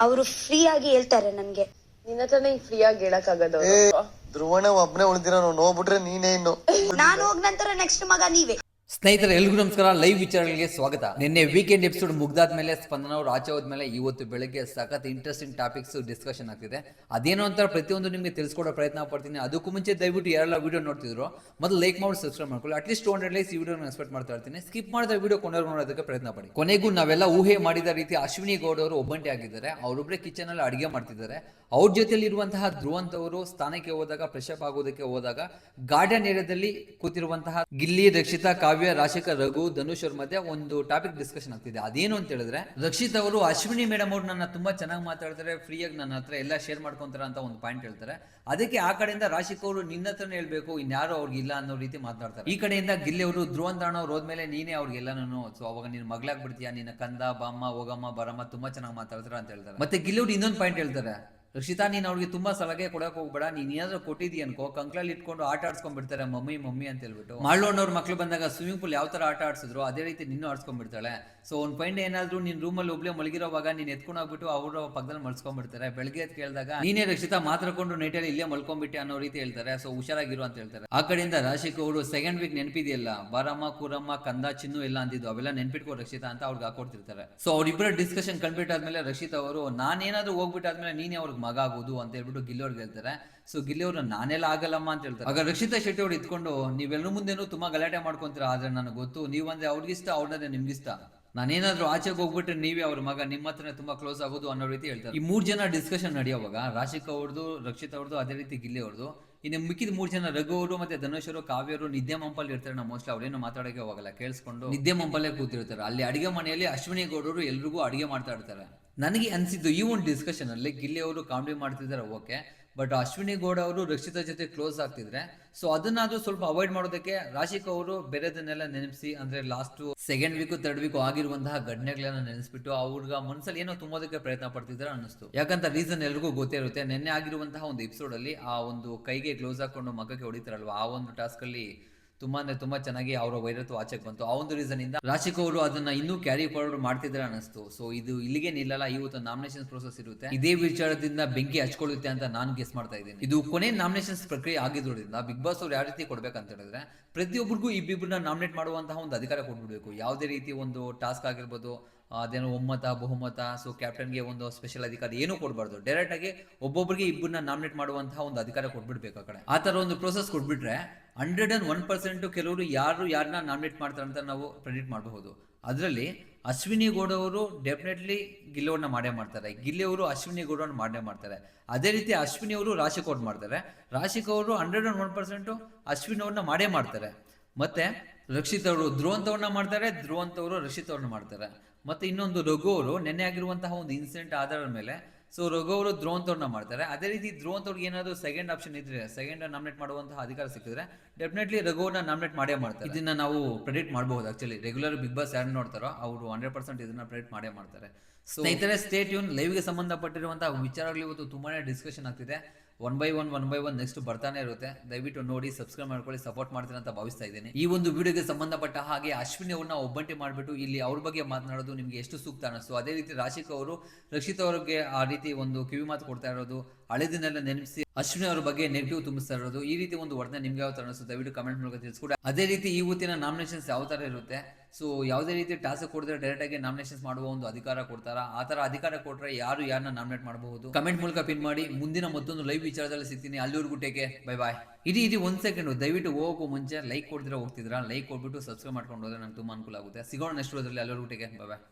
ಅವರು ಫ್ರೀ ಆಗಿ ಹೇಳ್ತಾರೆ ನನ್ಗೆ. ನಿನ್ನ ಹತ್ರನೇ ಫ್ರೀ ಆಗಿ ಹೇಳಕ್ ಆಗೋದು. ಧ್ರುವಣ ಒಬ್ನೇ ಉಳಿದಿರ ನೋಡ್ಬಿಟ್ರೆ ನೀನೇ ಇನ್ನು. ನಾನು ಹೋಗ್ ನಂತರ ನೆಕ್ಸ್ಟ್ ಮಗ ನೀವೇ. ಸ್ನೇಹಿತರೆ ಎಲ್ರಿಗೂ ನಮಸ್ಕಾರ. ಲೈವ್ ವಿಚಾರಗಳಿಗೆ ಸ್ವಾಗತ. ನಿನ್ನೆ ವೀಕೆಂಡ್ ಎಪಿಸೋಡ್ ಮುಗ್ದಾದ್ಮೇಲೆ ಸ್ಪಂದನ ಅವರು ಆಚೆ ಹೋದ್ಮೇಲೆ ಇವತ್ತು ಬೆಳಗ್ಗೆ ಸಖತ್ ಇಂಟ್ರೆಸ್ಟಿಂಗ್ ಟಾಪಿಕ್ಸ್ ಡಿಸ್ಕಷನ್ ಆಗ್ತಿದೆ. ಅದೇನೋ ಅಂತ ಪ್ರತಿಯೊಂದು ನಿಮಗೆ ತಿಳಿಸ್ಕೊಡೋ ಪ್ರಯತ್ನ ಪಡ್ತೀನಿ. ಅದಕ್ಕೂ ಮುಂಚೆ ದಯವಿಟ್ಟು ಯಾರೆಲ್ಲ ವಿಡಿಯೋ ನೋಡ್ತಿದ್ರು ಮೊದಲು ಲೈಕ್ ಮಾಡಿ ಸಬ್ಸ್ಕ್ರೈಬ್ ಮಾಡ್ಕೊಳ್ಳಿ. ಅಟ್ಲೀಸ್ಟ್ 200 ಲೈಕ್ಸ್ ಈ ವಿಡಿಯೋ ಎಕ್ಸ್ಪೆಕ್ಟ್ ಮಾಡ್ತಾ ಇರ್ತೀನಿ. ಸ್ಕಿಪ್ ಮಾಡಿದ ವಿಡಿಯೋ ಕೊನೆಗೂ ನೋಡೋದಕ್ಕೆ ಪ್ರಯತ್ನ ಪಡಿ. ಕೊನೆಗೂ ನಾವೆಲ್ಲ ಊಹೆ ಮಾಡಿದ ರೀತಿ ಅಶ್ವಿನಿ ಗೌಡ ಅವರು ಒಬ್ಬಂಟಿ ಆಗಿದ್ದಾರೆ. ಅವರೊಬ್ಬರೇ ಕಿಚನ್ ಅಲ್ಲಿ ಅಡಿಗೆ ಮಾಡ್ತಿದ್ದಾರೆ. ಅವ್ರ ಜೊತೆಲಿ ಇರುವಂತಹ ಧ್ರುವಂತ್ ಅವರು ಸ್ಥಾನಕ್ಕೆ ಹೋದಾಗ ಫ್ರೆಶಪ್ ಆಗೋದಕ್ಕೆ ಹೋದಾಗ ಗಾರ್ಡನ್ ಏರಿಯಾದಲ್ಲಿ ಕೂತಿರುವಂತಹ ಗಿಲ್ಲಿ, ರಕ್ಷಿತಾ, ಕಾವ್ಯ, ರಾಶಿಕಾ, ರಘು, ಧನುಷ್ ಅವ್ರ ಮಧ್ಯೆ ಒಂದು ಟಾಪಿಕ್ ಡಿಸ್ಕಷನ್ ಆಗ್ತಿದೆ. ಅದೇನು ಅಂತ ಹೇಳಿದ್ರೆ, ರಕ್ಷಿತ್ ಅವರು ಅಶ್ವಿನಿ ಮೇಡಮ್ ಅವ್ರು ನನ್ನ ತುಂಬಾ ಚೆನ್ನಾಗಿ ಮಾತಾಡ್ತಾರೆ, ಫ್ರೀಯಾಗಿ ನನ್ನ ಹತ್ರ ಎಲ್ಲ ಶೇರ್ ಮಾಡ್ಕೊಂತಾರೆ ಅಂತ ಒಂದು ಪಾಯಿಂಟ್ ಹೇಳ್ತಾರೆ. ಅದಕ್ಕೆ ಆ ಕಡೆಯಿಂದ ರಾಶಿಕಾ ಅವರು ನಿನ್ನ ಹತ್ರನೇ ಹೇಳ್ಬೇಕು, ಇನ್ಯಾರು ಅವ್ರಿಗೆ ಇಲ್ಲ ಅನ್ನೋ ರೀತಿ ಮಾತಾಡ್ತಾರೆ. ಈ ಕಡೆಯಿಂದ ಗಿಲ್ಲಿ ಅವರು ಧ್ರುವಂತ್ ಅಣ್ಣ ಅವ್ರು ಹೋದ್ಮೇಲೆ ನೀನೇ ಅವ್ರಿಗೆಲ್ಲಾನು ಸೊ ಅವಾಗ ನೀನು ಮಗ್ಲಾಗ್ಬಿಡ್ತೀಯಾ, ನಿನ್ನ ಕಂದ ಬಾಮ್ಮ ಹೋಗಮ್ಮ ಬರಮ್ಮ ತುಂಬಾ ಚೆನ್ನಾಗಿ ಮಾತಾಡ್ತಾರ ಅಂತ ಹೇಳ್ತಾರೆ. ಮತ್ತೆ ಗಿಲ್ಲಿ ಅವ್ರು ಇನ್ನೊಂದು ಪಾಯಿಂಟ್ ಹೇಳ್ತಾರೆ, ರಕ್ಷಿತಾ ನೀನು ಅವ್ರಿಗೆ ತುಂಬಾ ಸಲಹೆ ಕೊಡಕ್ ಹೋಗ್ಬೇಡ, ನೀನ್ ಏನಾದ್ರು ಕೊಟ್ಟಿದ್ದೀಯ ಅನ್ಕೋ ಕಂಕ್ಲಲ್ಲಿ ಇಟ್ಕೊಂಡು ಆಟ ಆಡ್ಸ್ಕೊಂಡ್ಬಿಡ್ತಾರೆ ಮಮ್ಮಿ ಮಮ್ಮಿ ಅಂತ ಹೇಳ್ಬಿಟ್ಟು. ಮಾಳ್ಳೋಣ್ಣವ್ರ ಮಕ್ಳು ಬಂದಾಗ ಸ್ವಿಮ್ಮಿಂಗ್ ಪೂಲ್ ಯಾವ ತರ ಆಟ ಆಡ್ಸಿದ್ರು ಅದೇ ರೀತಿ ನಿನ್ನೂ ಆಡ್ಸ್ಕೊಂಡ್ಬಿಡ್ತಾಳೆ. ಸೊ ಒಂದ್ ಪಾಯಿಂಟ್ ಏನಾದ್ರು ನಿನ್ ರೂಮಲ್ಲಿ ಒಬ್ಳೆ ಮಲಗಿರೋವಾಗ ನೀನ್ ಎತ್ಕೊಂಡು ಹೋಗ್ಬಿಟ್ಟು ಅವ್ರ ಪಕ್ಕದಲ್ಲಿ ಮಲ್ಸ್ಕೊಂಡ್ಬಿಡ್ತಾರೆ. ಬೆಳಗ್ಗೆ ಎತ್ ಕೇಳಿದಾಗ ನೀನೇ ರಕ್ಷಿತಾ ಮಾತ್ರಕೊಂಡು ನೈಟಲ್ಲಿ ಇಲ್ಲೇ ಮಲ್ಕೊಂಡ್ಬಿಟ್ಟೆ ಅನ್ನೋ ರೀತಿ ಹೇಳ್ತಾರೆ. ಸೊ ಹುಷಾರಾಗಿರು ಅಂತ ಹೇಳ್ತಾರೆ. ಆ ಕಡೆಯಿಂದ ರಾಶಿಕ್ ಅವರು ಸೆಕೆಂಡ್ ವೀಕ್ ನೆನಪಿದೆಯಲ್ಲ, ಬಾರಮ್ಮ ಕೂರಮ್ಮ ಕಂದ ಚಿನ್ನು ಎಲ್ಲ ಅಂದಿದ್ದು ಅವೆಲ್ಲ ನೆನ್ಪಿಟ್ಕೋ ರಕ್ಷಿತಾ ಅಂತ ಅವ್ರಿಗೆ ಹಾಕೊಡ್ತಿರ್ತಾರೆ. ಸೊ ಅವ್ರಿಬ್ಬರ ಡಿಸ್ಕಷನ್ ಕಂಪ್ಲೀಟ್ ಆದ್ಮೇಲೆ ರಕ್ಷಿತಾ ಅವರು ನಾನೇನಾದ್ರೂ ಹೋಗ್ಬಿಟ್ಟಾದ್ಮೇಲೆ ನೀನೇ ಅವ್ರಿಗೆ ಮಗ ಆಗೋದು ಅಂತ ಹೇಳ್ಬಿಟ್ಟು ಗಿಲ್ಲಿ ಅವ್ರಿಗೆ ಹೇಳ್ತಾರೆ. ಸೊ ಗಿಲ್ಲಿ ಅವ್ರು ನಾನೆಲ್ಲ ಆಗಲ್ಲಮ್ಮ ಅಂತ ಹೇಳ್ತಾರೆ. ಆಗ ರಕ್ಷಿತಾ ಶೆಟ್ಟಿ ಅವ್ರು ಇದ್ಕೊಂಡು ನೀವೆಲ್ಲರೂ ಮುಂದೆನೂ ತುಂಬಾ ಗಲಾಟೆ ಮಾಡ್ಕೊಂತೀರಾ, ಆದ್ರೆ ನನಗೆ ಗೊತ್ತು ನೀವಂದ್ರೆ ಅವ್ರಿಗಿಷ್ಟ ಅವ್ರನ್ನೇ ನಿಮ್ಗಿಷ್ಟ, ನಾನೇನಾದ್ರೂ ಆಚೆಗೆ ಹೋಗ್ಬಿಟ್ರೆ ನೀವೇ ಅವ್ರ ಮಗ, ನಿಮ್ಮ ಹತ್ರನೇ ತುಂಬಾ ಕ್ಲೋಸ್ ಆಗೋದು ಅನ್ನೋ ರೀತಿ ಹೇಳ್ತಾರೆ. ಈ 3 ಜನ ಡಿಸ್ಕಷನ್ ನಡೆಯುವಾಗ ರಾಶಿಕಾ ಅವ್ರದ್ದು, ರಕ್ಷಿತಾ ಅವ್ರದ್ದು, ಅದೇ ರೀತಿ ಗಿಲ್ಲಿ ಅವ್ರದ್ದು. ಇನ್ನು ಮಿಕ್ಕಿದ 3 ಜನ ರಘು ಅವರು ಮತ್ತೆ ಧನುಷ್ ಅವರು, ಕಾವ್ಯ ಅವರು ನಿದ್ದೆ ಮಂಪಲ್ಲಿ ಇರ್ತಾರೆ. ನಾವು ಮೋಸ್ಟ್ಲಿ ಅವ್ರೇನು ಮಾತಾಡೋಕೆ ಹೋಗಲ್ಲ, ಕೇಳಿಸ್ಕೊಂಡು ನಿದ್ದೆ ಮಂಪಲ್ಲೇ ಕೂತಿರ್ತಾರೆ. ಅಲ್ಲಿ ಅಡಿಗೆ ಮನೆಯಲ್ಲಿ ಅಶ್ವಿನಿ ಗೌಡರು ಎಲ್ರಿಗೂ ಅಡಿಗೆ ಮಾಡ್ತಾ ಇರ್ತಾರೆ. ನನಗೆ ಅನ್ಸಿದ್ದು ಈ ಒಂದು ಡಿಸ್ಕಷನ್ ಅಲ್ಲಿ ಗಿಲ್ಲಿ ಅವರು ಕಾಮಿಡಿ ಮಾಡ್ತಿದ್ದಾರೆ ಓಕೆ, ಬಟ್ ಅಶ್ವಿನಿ ಗೌಡ ಅವರು ರಕ್ಷಿತಾ ಜೊತೆ ಕ್ಲೋಸ್ ಆಗ್ತಿದ್ರೆ ಸೊ ಅದನ್ನಾದ್ರೂ ಸ್ವಲ್ಪ ಅವಾಯ್ಡ್ ಮಾಡೋದಕ್ಕೆ ರಾಶಿಕಾ ಅವರು ಬೇರೆದನ್ನೆಲ್ಲ ನೆನಪಿಸಿ, ಅಂದ್ರೆ last second week third weak ಆಗಿರುವಂತಹ ಘಟನೆಗಳನ್ನ ನೆನೆಸ್ಬಿಟ್ಟು ಅವ್ರಿಗೆ ಮನಸ್ಸಲ್ಲಿ ಏನೋ ತುಂಬೋದಕ್ಕೆ ಪ್ರಯತ್ನ ಪಡ್ತಿದ್ದಾರೆ ಅನ್ನಿಸ್ತು. ಯಾಕಂತ ರೀಸನ್ ಎಲ್ರಿಗೂ ಗೊತ್ತೇ ಇರುತ್ತೆ. ನಿನ್ನೆ ಆಗಿರುವಂತಹ ಒಂದು ಎಪಿಸೋಡ್ ಅಲ್ಲಿ ಆ ಒಂದು ಕೈಗೆ ಗ್ಲೌಸ್ ಹಾಕೊಂಡು ಮಗಕ್ಕೆ ಹೊಡಿತಾರಲ್ವಾ, ಆ ಒಂದು ಟಾಸ್ಕ್ ಅಲ್ಲಿ ತುಂಬಾ ಚೆನ್ನಾಗಿ ಅವರ ವೈರತ್ವ ಆಚೆಗೆ ಬಂತು. ಆ ಒಂದು ರೀಸನ್ ಇಂದ ರಾಶಿಕಾ ಅವರು ಅದನ್ನ ಇನ್ನೂ ಕ್ಯಾರಿ ಫಾರ್ವರ್ಡ್ ಮಾಡ್ತಿದ್ರೆ ಅನಿಸ್ತು. ಸೊ ಇದು ಇಲ್ಲಿಗೆ ನಿಲ್ಲಲ್ಲ, ಇವತ್ತು ನಾಮಿನೇಷನ್ ಪ್ರೋಸೆಸ್ ಇರುತ್ತೆ. ಇದೇ ವಿಚಾರದಿಂದ ಬೆಂಕಿ ಹಚ್ಕೊಳ್ಳುತ್ತೆ ಅಂತ ನಾನು ಗೆಸ್ ಮಾಡ್ತಾ ಇದ್ದೀನಿ. ಇದು ಕೊನೆ ನಾಮಿನೇಷನ್ಸ್ ಪ್ರಕ್ರಿಯೆ ಆಗಿದ್ರಿಂದ ಬಿಗ್ ಬಾಸ್ ಅವ್ರು ಯಾವ ರೀತಿ ಕೊಡ್ಬೇಕಂತ ಹೇಳಿದ್ರೆ, ಪ್ರತಿಯೊಬ್ಬರಿಗೂ ಇಬ್ಬಿಬ್ಬರನ್ನ ನಾಮಿನೇಟ್ ಮಾಡುವಂತಹ ಒಂದು ಅಧಿಕಾರ ಕೊಟ್ಬಿಡ್ಬೇಕು. ಯಾವುದೇ ರೀತಿ ಒಂದು ಟಾಸ್ಕ್ ಆಗಿರ್ಬೋದು, ಅದೇನೋ ಒಮ್ಮತ ಬಹುಮತ, ಸೊ ಕ್ಯಾಪ್ಟನ್ಗೆ ಒಂದು ಸ್ಪೆಷಲ್ ಅಧಿಕಾರ ಏನೂ ಕೊಡಬಾರ್ದು. ಡೈರೆಕ್ಟ್ ಆಗಿ ಒಬ್ಬೊಬ್ಬರಿಗೆ ಇಬ್ಬರನ್ನ ನಾಮಿನೇಟ್ ಮಾಡುವಂತಹ ಒಂದು ಅಧಿಕಾರ ಕೊಟ್ಬಿಡ್ಬೇಕು. ಆ ಕಡೆ ಆ ತರ ಒಂದು ಪ್ರೋಸೆಸ್ ಕೊಟ್ಬಿಟ್ರೆ 101% ಕೆಲವರು ಯಾರನ್ನ ನಾಮಿನೇಟ್ ಮಾಡ್ತಾರೆ ಅಂತ ನಾವು ಪ್ರೆಡಿಕ್ಟ್ ಮಾಡಬಹುದು. ಅದರಲ್ಲಿ ಅಶ್ವಿನಿ ಗೌಡ ಅವರು ಡೆಫಿನೆಟ್ಲಿ ಗಿಲ್ಲಿ ಅವ್ರನ್ನ ಮಾಡೇ ಮಾಡ್ತಾರೆ, ಗಿಲ್ಲಿ ಅವರು ಅಶ್ವಿನಿ ಗೌಡರನ್ನ ಮಾಡೇ ಮಾಡ್ತಾರೆ. ಅದೇ ರೀತಿ ಅಶ್ವಿನಿ ಅವರು ರಾಶಿಕಾ ಅವ್ರು ಮಾಡ್ತಾರೆ, ರಾಶಿಕಾ ಅವರು 101% ಅಶ್ವಿನಿ ಅವ್ರನ್ನ ಮಾಡೇ ಮಾಡ್ತಾರೆ. ಮತ್ತೆ ರಕ್ಷಿತ್ ಅವರು ಧ್ರುವಂತ್ ಅವ್ರನ್ನ ಮಾಡ್ತಾರೆ, ಧ್ರುವಂತ್ ಅವರು ರಕ್ಷಿತ್ ಅವ್ರನ್ನ ಮಾಡ್ತಾರೆ. ಮತ್ತೆ ಇನ್ನೊಂದು ರಘು ಅವರು ನೆನ್ನೆ ಆಗಿರುವಂತಹ ಒಂದು ಇನ್ಸಿಡೆಂಟ್ ಆಧಾರದ ಮೇಲೆ ಸೊ ರಘು ಅವರು ಧ್ರುವಂತ್ ಅವ್ರನ್ನ ಮಾಡ್ತಾರೆ. ಅದೇ ರೀತಿ ಧ್ರುವಂತ್ ಅವ್ರಿಗೆ ಏನಾದ್ರು ಸೆಕೆಂಡ್ ಆಪ್ಷನ್ ಇದ್ರೆ, ಸೆಕೆಂಡ್ ನಾಮಿನೇಟ್ ಮಾಡುವಂತಹ ಅಧಿಕಾರ ಸಿಕ್ಕಿದ್ರೆ ಡೆಫಿನೆಟ್ಲಿ ರಘು ಅವ್ರನ್ನ ನಾಮಿನೇಟ್ ಮಾಡೇ ಮಾಡ್ತಾರೆ. ಇದನ್ನ ನಾವು ಪ್ರೆಡಿಕ್ಟ್ ಮಾಡಬಹುದು. ಆಕ್ಚುಲಿ ರೆಗ್ಯುಲರ್ ಬಿಗ್ ಬಾಸ್ ಯಾರು ನೋಡ್ತಾರೋ ಅವರು 100% ಇದನ್ನ ಪ್ರೆಡಿಕ್ಟ್ ಮಾಡೇ ಮಾಡ್ತಾರೆ. ಸ್ನೇಹಿತರೆ ಸ್ಟೇ ಟ್ಯೂನ್. ಲೈವ್ಗೆ ಸಂಬಂಧಪಟ್ಟಿರುವಂತಹ ವಿಚಾರಗಳು ಇವತ್ತು ತುಂಬಾನೇ ಡಿಸ್ಕಷನ್ ಆಗ್ತಿದೆ. ಒನ್ ಬೈ ಒನ್ ನೆಕ್ಸ್ಟ್ ಬರ್ತಾನೆ ಇರುತ್ತೆ. ದಯವಿಟ್ಟು ನೋಡಿ, ಸಬ್ಸ್ಕ್ರೈಬ್ ಮಾಡ್ಕೊಳ್ಳಿ, ಸಪೋರ್ಟ್ ಮಾಡ್ತೀನಿ ಅಂತ ಭಾವಿಸ್ತಾ ಇದ್ದೀನಿ. ಈ ಒಂದು ವಿಡಿಯೋಗೆ ಸಂಬಂಧಪಟ್ಟ ಹಾಗೆ ಅಶ್ವಿನಿ ಅವ್ರನ್ನ ಒಬ್ಬಂಟಿ ಮಾಡಿಬಿಟ್ಟು ಇಲ್ಲಿ ಅವ್ರ ಬಗ್ಗೆ ಮಾತನಾಡೋದು ನಿಮ್ಗೆ ಎಷ್ಟು ಸೂಕ್ತ ಅನ್ನಿಸ್ತು. ಅದೇ ರೀತಿ ರಾಶಿಕಾ ಅವರು ರಕ್ಷಿತಾ ಅವ್ರಿಗೆ ಆ ರೀತಿ ಒಂದು ಕಿವಿ ಮಾತು ಕೊಡ್ತಾ ಇರೋದು, ಹಳೆದಿನೆಲ್ಲ ನೆನಪಿಸಿ ಅಶ್ವಿನಿ ಅವ್ರ ಬಗ್ಗೆ ನೆಗೆಟಿವ್ ತುಂಬಿಸ್ತಾ ಇರೋದು, ಈ ರೀತಿ ಒಂದು ವರ್ತನೆ ನಿಮ್ಗೆ ಯಾವ ತರ ಅನಿಸ್ತು ದಯವಿಟ್ಟು ಕಮೆಂಟ್ ಮೂಲಕ ತಿಳಿಸ್ಕೊಡಿ. ಅದೇ ರೀತಿ ಇವತ್ತಿನ ನಾಮಿನೇಷನ್ಸ್ ಯಾವ ತರ ಇರುತ್ತೆ, ಸೊ ಯಾವುದೇ ರೀತಿ ಟಾಸ್ಕ್ ಕೊಡಿದ್ರೆ ಡೈರೆಕ್ಟ್ ಆಗಿ ನಾಮಿನೇಷನ್ಸ್ ಮಾಡುವ ಒಂದು ಅಧಿಕಾರ ಕೊಡ್ತಾರಾ, ಆ ತರ ಅಧಿಕಾರ ಕೊಟ್ರೆ ಯಾರನ್ನ ನಾಮಿನೇಟ್ ಮಾಡಬಹುದು ಕಮೆಂಟ್ ಮೂಲಕ ಪಿನ್ ಮಾಡಿ. ಮುಂದಿನ ಮತ್ತೊಂದು ಲೈವ್ ವಿಚಾರದಲ್ಲಿ ಸಿಗ್ತೀನಿ. ಅಲ್ಲಿವರೆಗೂ ಟೇಕೆ ಬೈ ಬಾಯ್. ಇಡಿ 1 ಸೆಕೆಂಡ್ ದಯವಿಟ್ಟು ಹೋಗೋ ಮುಂಚೆ ಲೈಕ್ ಕೊಡ್ತಿದ್ರೆ ಹೋಗ್ತಿದ್ರ, ಲೈಕ್ ಕೊಟ್ಬಿಟ್ಟು ಸಬ್ಸ್ಕ್ರೈಬ್ ಮಾಡ್ಕೊಂಡು ಹೋದ್ರೆ ನಂಗೆ ತುಂಬಾ ಅನುಕೂಲ ಆಗುತ್ತೆ. ಸಿಗೋಣ ನೆಕ್ಸ್ಟ್ ವಿಡಿಯೋದಲ್ಲಿ. ಅಲ್ಲಿವರೆಗೂ ಟೇಕೆ ಬೈ ಬಾಯ್.